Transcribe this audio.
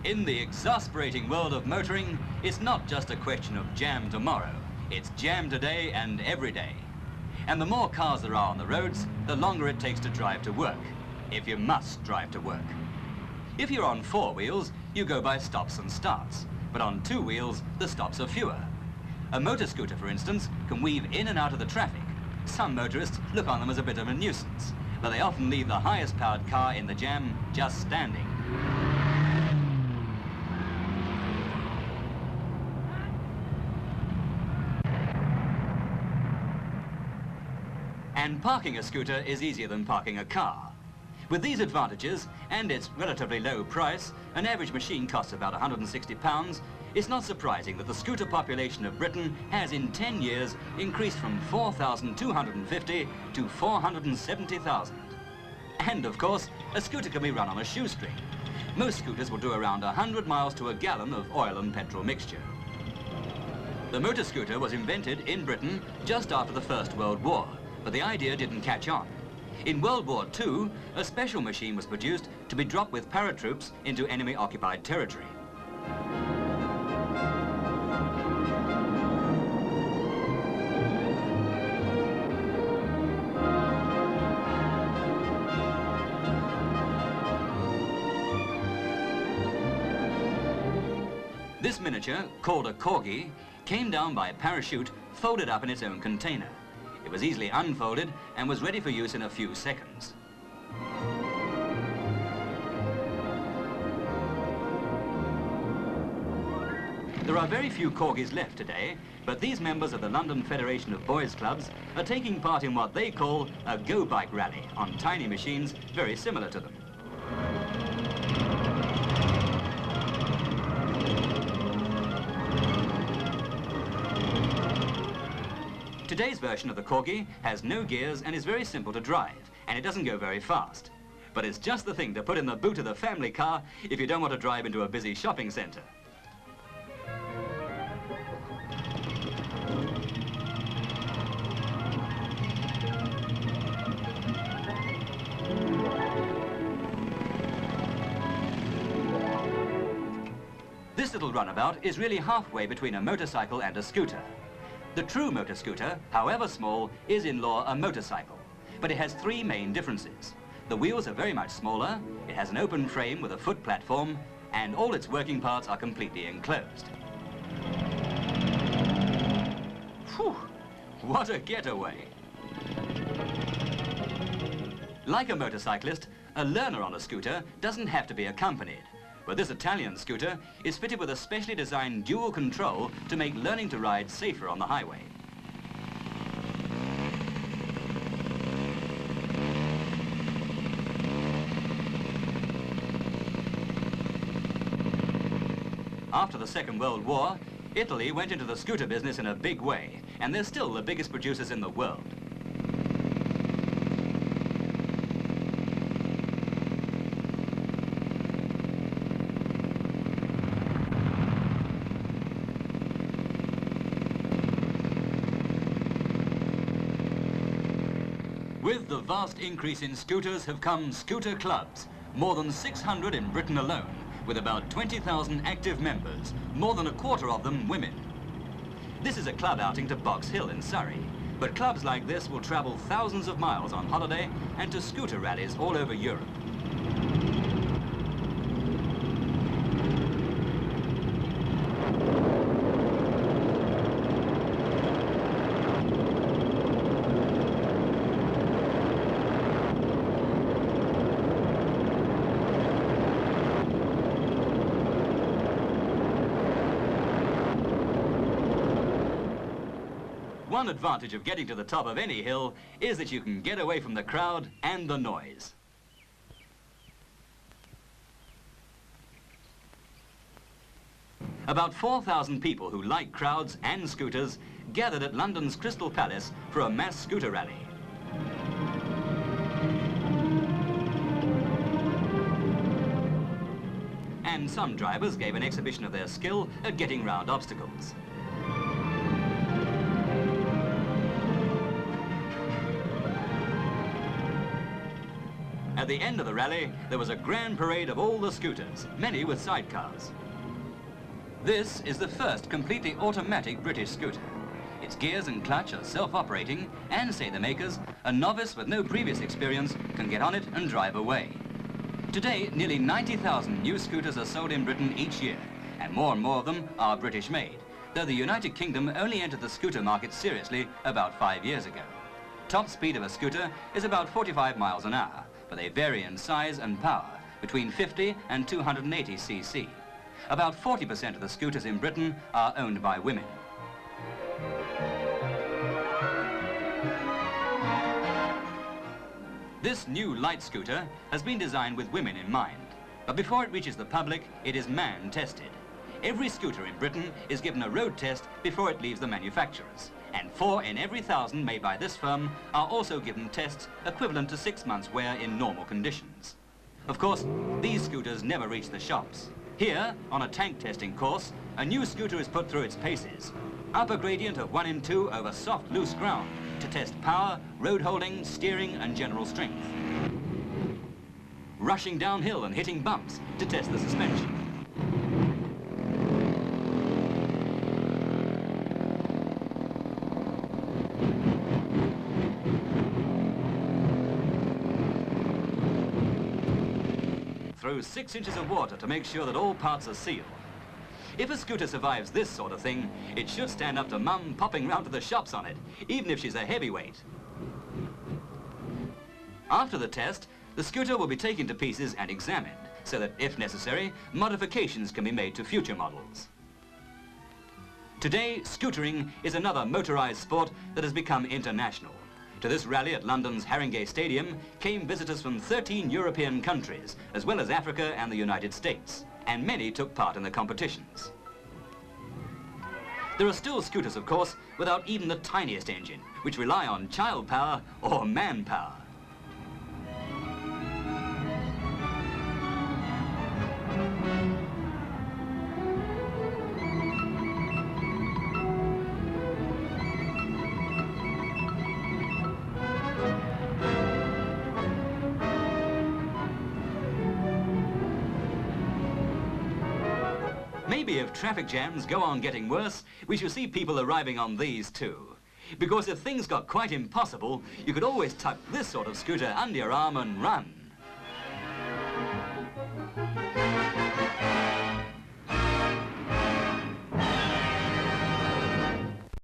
In the exasperating world of motoring, it's not just a question of jam tomorrow. It's jam today and every day. And the more cars there are on the roads, the longer it takes to drive to work, if you must drive to work. If you're on four wheels, you go by stops and starts. But on two wheels, the stops are fewer. A motor scooter, for instance, can weave in and out of the traffic. Some motorists look on them as a bit of a nuisance, but they often leave the highest powered car in the jam just standing. And parking a scooter is easier than parking a car. With these advantages and its relatively low price, an average machine costs about £160, it's not surprising that the scooter population of Britain has in 10 years increased from 4,250 to 470,000. And of course, a scooter can be run on a shoestring. Most scooters will do around 100 miles to a gallon of oil and petrol mixture. The motor scooter was invented in Britain just after the First World War, but the idea didn't catch on. In World War II, a special machine was produced to be dropped with paratroops into enemy-occupied territory. This miniature, called a corgi, came down by parachute, folded up in its own container. It was easily unfolded and was ready for use in a few seconds. There are very few corgis left today, but these members of the London Federation of Boys Clubs are taking part in what they call a go-bike rally on tiny machines very similar to them. Today's version of the corgi has no gears and is very simple to drive, and it doesn't go very fast. But it's just the thing to put in the boot of the family car if you don't want to drive into a busy shopping centre. This little runabout is really halfway between a motorcycle and a scooter. The true motor scooter, however small, is in law a motorcycle, but it has three main differences. The wheels are very much smaller, it has an open frame with a foot platform, and all its working parts are completely enclosed. Phew, what a getaway! Like a motorcyclist, a learner on a scooter doesn't have to be accompanied. But this Italian scooter is fitted with a specially designed dual control to make learning to ride safer on the highway. After the Second World War, Italy went into the scooter business in a big way, and they're still the biggest producers in the world. With the vast increase in scooters have come scooter clubs, more than 600 in Britain alone, with about 20,000 active members, more than a quarter of them women. This is a club outing to Box Hill in Surrey, but clubs like this will travel thousands of miles on holiday and to scooter rallies all over Europe. One advantage of getting to the top of any hill is that you can get away from the crowd and the noise. About 4,000 people who like crowds and scooters gathered at London's Crystal Palace for a mass scooter rally. And some drivers gave an exhibition of their skill at getting round obstacles. At the end of the rally, there was a grand parade of all the scooters, many with sidecars. This is the first completely automatic British scooter. Its gears and clutch are self-operating, and, say the makers, a novice with no previous experience can get on it and drive away. Today, nearly 90,000 new scooters are sold in Britain each year, and more of them are British-made, though the United Kingdom only entered the scooter market seriously about 5 years ago. Top speed of a scooter is about 45 miles an hour, but they vary in size and power, between 50 and 280 cc. About 40% of the scooters in Britain are owned by women. This new light scooter has been designed with women in mind, but before it reaches the public, it is man-tested. Every scooter in Britain is given a road test before it leaves the manufacturers, and 4 in every 1,000 made by this firm are also given tests equivalent to 6 months' wear in normal conditions. Of course, these scooters never reach the shops. Here, on a tank testing course, a new scooter is put through its paces. Upper gradient of 1 in 2 over soft, loose ground to test power, road holding, steering and general strength. Rushing downhill and hitting bumps to test the suspension. Throw 6 inches of water to make sure that all parts are sealed. If a scooter survives this sort of thing, it should stand up to Mum popping round to the shops on it, even if she's a heavyweight. After the test, the scooter will be taken to pieces and examined, so that, if necessary, modifications can be made to future models. Today, scootering is another motorized sport that has become international. To this rally at London's Haringey Stadium came visitors from 13 European countries, as well as Africa and the United States, and many took part in the competitions. There are still scooters, of course, without even the tiniest engine, which rely on child power or manpower. Maybe if traffic jams go on getting worse, we shall see people arriving on these too. Because if things got quite impossible, you could always tuck this sort of scooter under your arm and run.